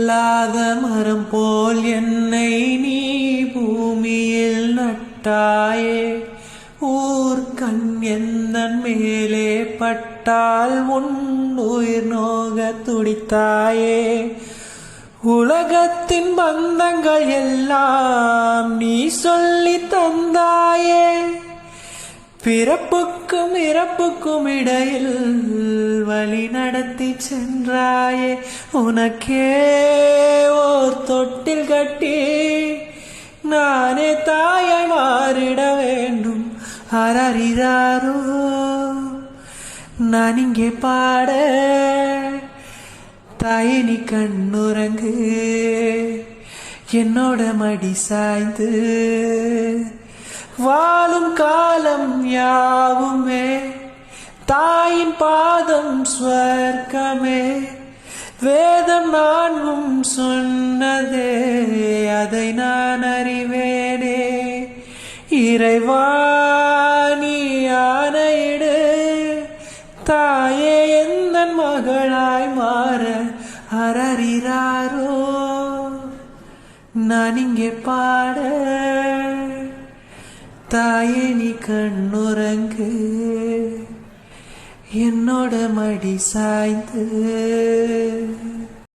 இல்லாத மரம் போல் என்னை நீ பூமியில் நட்டாயே. ஊர்கண் எந்தன் மேலே பட்டால் உன் உயிர் நோக துடித்தாயே. உலகத்தின் பந்தங்கள் எல்லாம் நீ சொல்லி தந்தாயே. பிறப்புக்கும் இறப்புக்கும் இடையில் வழி நடத்தி சென்றாயே. உனக்கே ஓர் தொட்டில் கட்டி நானே தாயாய் மாறிட வேண்டும். அரறிறாரோ நான் இங்கே பாட, தாயே நீ கண்ணுறங்கு என்னோட மடி சாய்ந்து. வாழும் காலம் யாவுமே தாயின் பாதம் ஸ்வர்க்கமே. வேதம் நான்கும் சொன்னதே அதை நான் அறிவேனே. இறைவா நீ ஆணையிடு, தாயே எந்தன் மகளாய் மாற. அரறிறாரோ நான் இங்கே பாட, தாயே நீ கண்ணுறங்கு என்னோட மடி சாய்ந்து.